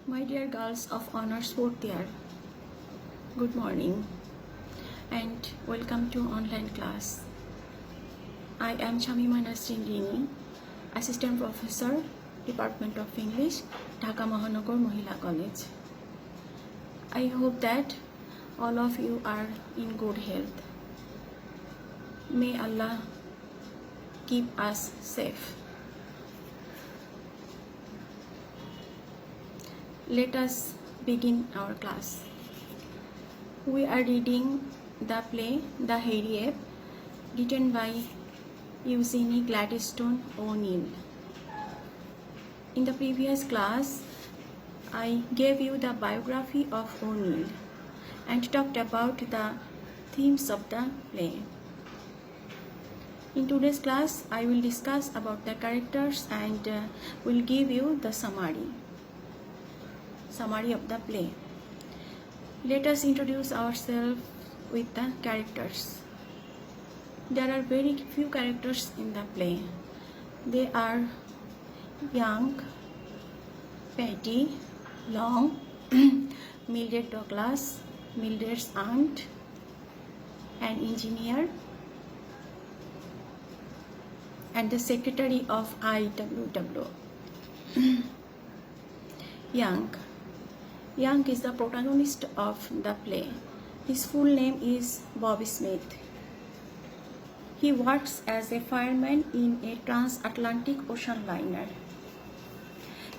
My dear girls of Honors 4th year, good morning and welcome to online class. I am Shamima Nasrin Rini, Assistant Professor, Department of English, Dhaka Mahanagar Mohila College. I hope that all of you are in good health. May Allah keep us safe. Let us begin our class. We are reading the play The Hairy Ape, written by Eugenie Gladstone O'Neill. In the previous class, I gave you the biography of O'Neill and talked about the themes of the play. In today's class, I will discuss about the characters and will give you the summary of the play. Let us introduce ourselves with the characters. There are very few characters in the play. They are Young, Patty, Long, Mildred Douglas, Mildred's aunt, an engineer, and the secretary of IWW. Young is the protagonist of the play. His full name is Bob Smith. He works as a fireman in a transatlantic ocean liner.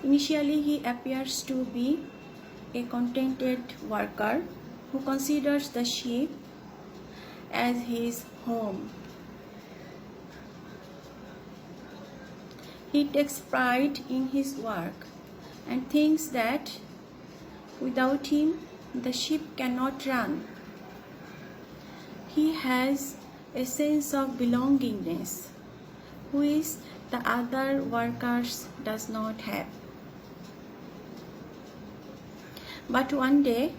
Initially, he appears to be a contented worker who considers the ship as his home. He takes pride in his work and thinks that without him, the ship cannot run. He has a sense of belongingness, which the other workers does not have. But one day,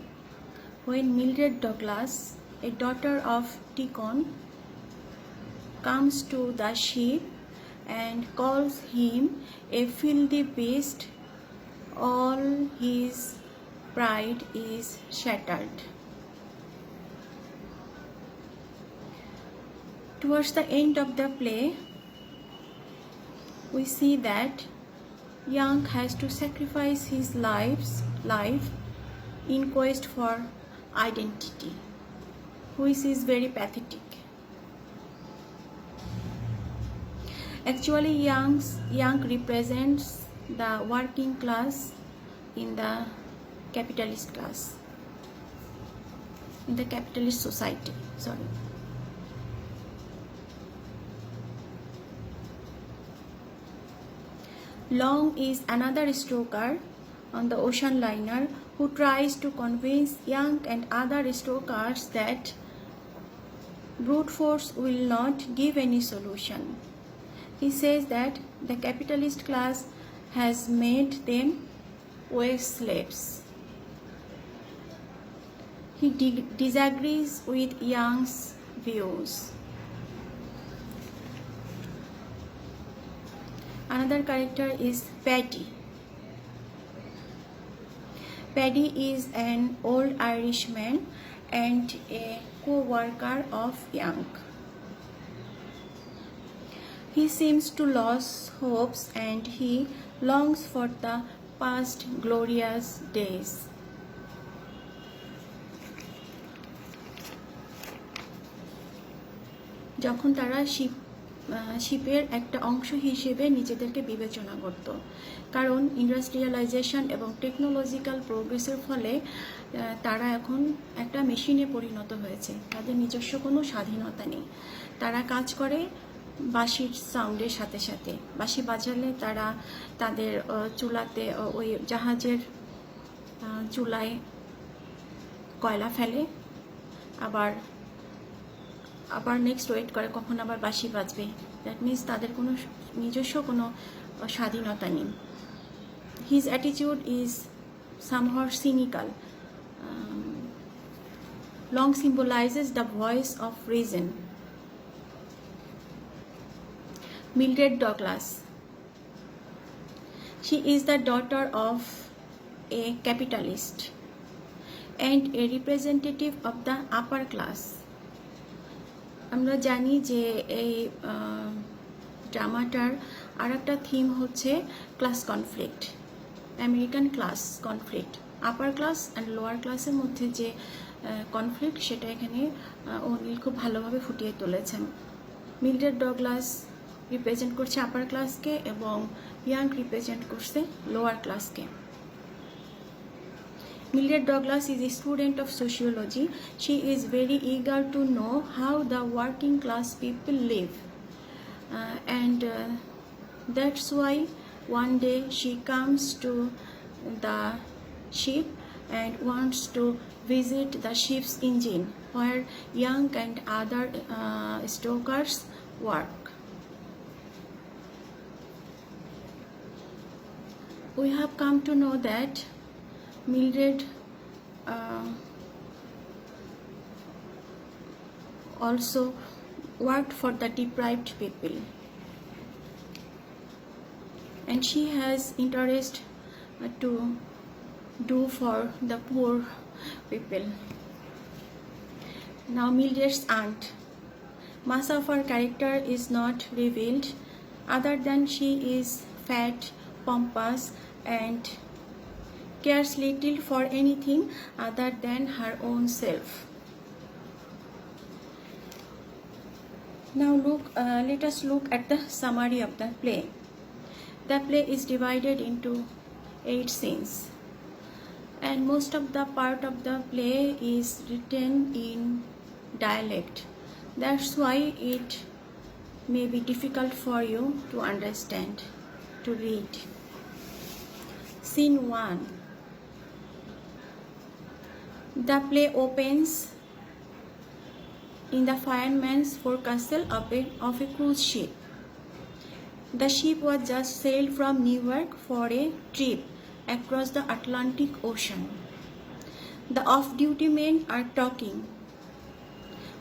when Mildred Douglas, a daughter of Deacon, comes to the ship and calls him a filthy beast, all his pride is shattered. Towards the end of the play, we see that Young has to sacrifice his life in quest for identity, which is very pathetic. Actually, Young represents the working class in the capitalist class, in the capitalist society. Long is another stoker on the ocean liner who tries to convince Young and other stokers that brute force will not give any solution. He says that the capitalist class has made them wage slaves. He disagrees with Young's views. Another character is Paddy. Paddy is an old Irishman and a co-worker of Young. He seems to lose hopes and he longs for the past glorious days. যখন তারা শিপের একটা অংশ হিসেবে নিজেদেরকে বিবেচনা করত, কারণ industrialisation এবং টেকনোলজিক্যাল প্রোগ্রেসের ফলে তারা এখন একটা মেশিনে পরিণত হয়েছে। তাদের নিজস্ব কোনো স্বাধীনতা নেই। তারা কাজ করে বাঁশির সাউন্ডের সাথে সাথে। বাঁশি বাজালে তারা তাদের চুলাতে, ওই জাহাজের চুলায় কয়লা ফেলে, আবার নেক্সট ওয়েট করে কখন আবার বাঁশি বাজবে। দ্যাট মিনস তাদের কোনো নিজস্ব কোনো স্বাধীনতা নেই। His attitude is somehow cynical. Long symbolizes the voice of reason. Mildred Douglas. She is the daughter of a capitalist and a representative of the upper class. আমরা জানি যে এই ড্রামাটার আরেকটা থিম হচ্ছে class conflict, American class conflict, upper class and lower ক্লাসের মধ্যে যে conflict সেটা এখানে অনিল খুব ভালোভাবে ফুটিয়ে তুলেছেন। মিলড্রেড ডগলাস রিপ্রেজেন্ট করছে আপার ক্লাসকে এবং ইয়াং রিপ্রেজেন্ট করছে lower ক্লাসকে। Mildred Douglas is a student of sociology. She is very eager to know how the working class people live. And that's why one day she comes to the ship and wants to visit the ship's engine where young and other stokers work. We have come to know that Mildred also worked for the deprived people, and she has interest to do for the poor people. Now Mildred's aunt. Much of her character is not revealed other than she is fat, pompous, and cares little for anything other than her own self. Now let us look at the summary of the play. The play is divided into 8 scenes, and most of the part of the play is written in dialect. That's why it may be difficult for you to understand, to read. Scene 1. The play opens in the fireman's forecastle of a cruise ship. The ship was just sailed from Newark for a trip across the Atlantic Ocean. The off-duty men are talking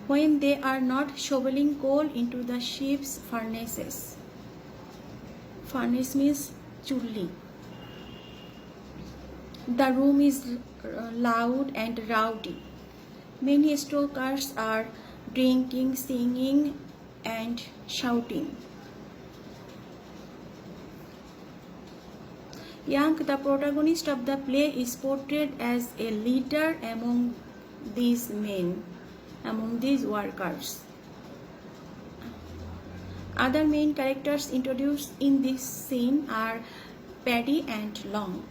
when they are not shoveling coal into the ship's furnaces. Furnace means chulli. The room is loud and rowdy. Many stokers are drinking, singing, and shouting. Young, the protagonist of the play, is portrayed as a leader among these men, among these workers. Other main characters introduced in this scene are Paddy and Long.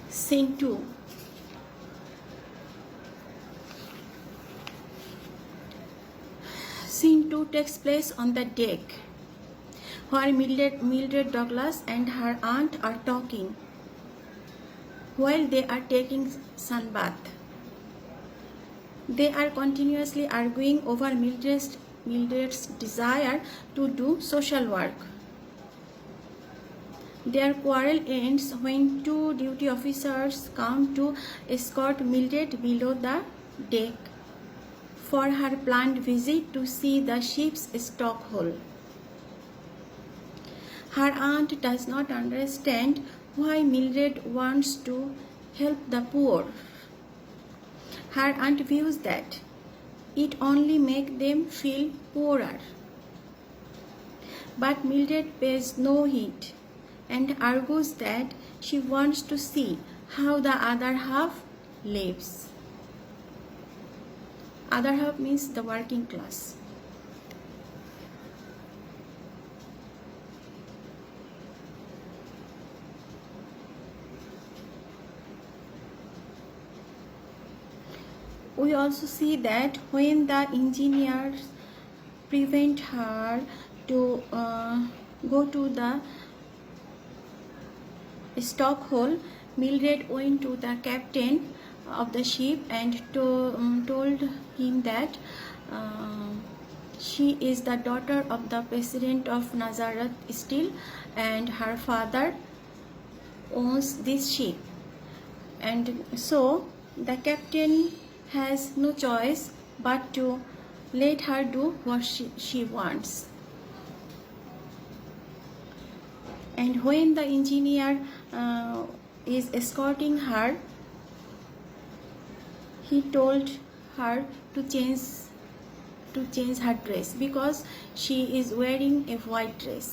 Scene 2. Scene 2 takes place on the deck, where Mildred Douglas and her aunt are talking while they are taking sunbath. They are continuously arguing over Mildred's desire to do social work. Their quarrel ends when 2 duty officers come to escort Mildred below the deck for her planned visit to see the ship's stock hole. Her aunt does not understand why Mildred wants to help the poor. Her aunt views that it only makes them feel poorer. But Mildred pays no heed and argues that she wants to see how the other half lives. Other half means the working class. We also see that when the engineers prevent her to go to the stock hole, Mildred went to the captain of the ship and told him that she is the daughter of the president of Nazareth Steel and her father owns this ship, and so the captain has no choice but to let her do what she wants. And when the engineer is escorting her, he told her to change her dress because she is wearing a white dress.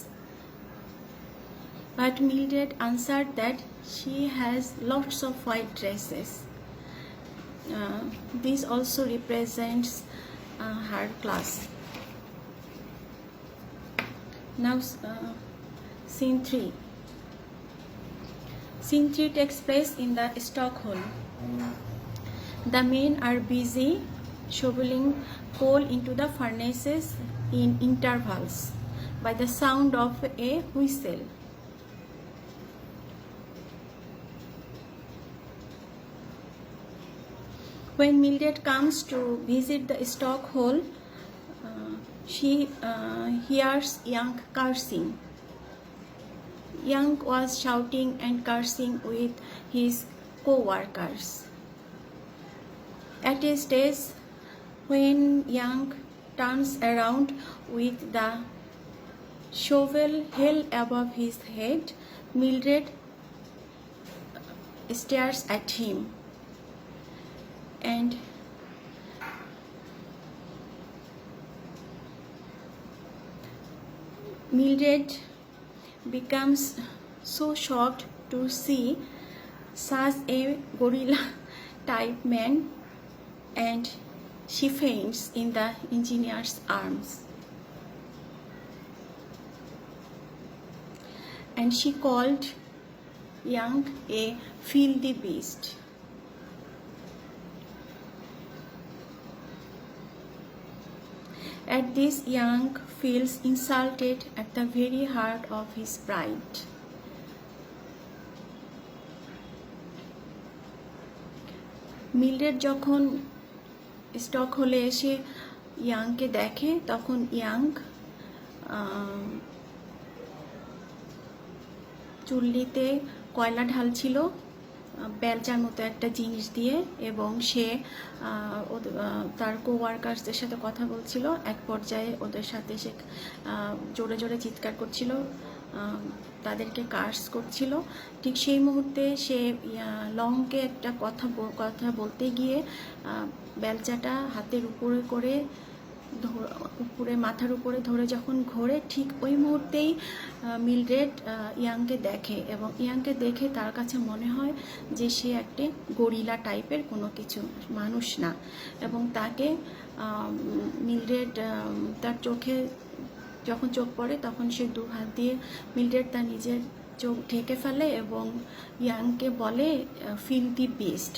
But Mildred answered that she has lots of white dresses. This also represents her class. Now scene 3. Scene 3 takes place in the Stockholm. The men are busy shoveling coal into the furnaces in intervals by the sound of a whistle. When Mildred comes to visit the Stockholm, she hears Young cursing. Young was shouting and cursing with his co-workers. At a stage when Young turns around with the shovel held above his head, Mildred stares at him, and Mildred becomes so shocked to see such a gorilla type man, and she faints in the engineer's arms. And she called Young a filthy beast. At this, Young feels insulted at the very heart of his pride. Mildred যখন স্টকহোলে এসে ইয়াংকে দেখে, তখন young চুল্লিতে কয়লা ঢালছিল Belcher মতো একটা জিনিস দিয়ে, এবং সে তার কোওয়ার্কার্সদের সাথে কথা বলছিল। এক পর্যায়ে ওদের সাথে সে জোরে জোরে চিৎকার করছিল, তাদেরকে কার্স করছিল। ঠিক সেই মুহূর্তে সে লংকে একটা কথা বলতে গিয়ে বেলচাটা হাতের উপরে করে মাথার উপরে ধরে যখন ঘোরে, ঠিক ওই মুহূর্তেই মিলড্রেড ইয়াংকে দেখে, এবং ইয়াংকে দেখে তার কাছে মনে হয় যে সে একটি গরিলা টাইপের কোনো কিছু, মানুষ না। এবং তাকে মিলড্রেড তার চোখে যখন চোখ পড়ে, তখন সে দু হাত দিয়ে মিলড্রেড তার নিজের চোখ ঢেকে ফেলে এবং ইয়াংকে বলে ফিল্থি বিস্ট,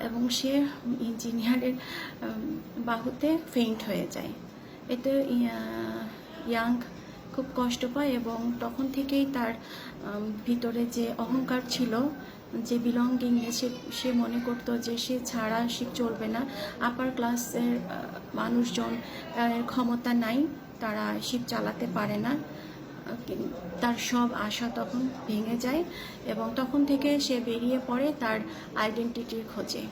এবং সে ইঞ্জিনিয়ারের বাহুতে ফেইন্ট হয়ে যায়। এতে ইয়াং খুব কষ্ট পায়, এবং তখন থেকেই তার ভিতরে যে অহংকার ছিল, যে বিলঙ্গিংনেস, সে মনে করতো যে সে ছাড়া সে চলবে না। আপার ক্লাসের মানুষজন ক্ষমতা নাই, তারা শিপ চালাতে পারে না। তার সব আশা তখন ভেঙে যায়, এবং তখন থেকে সে বেরিয়ে পড়ে তার আইডেন্টিটির খোঁজে।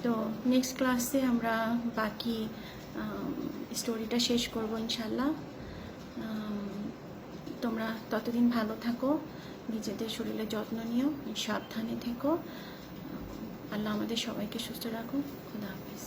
তো নেক্সট ক্লাসে আমরা বাকি স্টোরিটা শেষ করব ইনশাল্লাহ। তোমরা ততদিন ভালো থাকো, নিজেদের শরীরের যত্ন নিও, সাবধানে থেকো। আল্লাহ আমাদের সবাইকে সুস্থ রাখো। খুদা হাফেজ।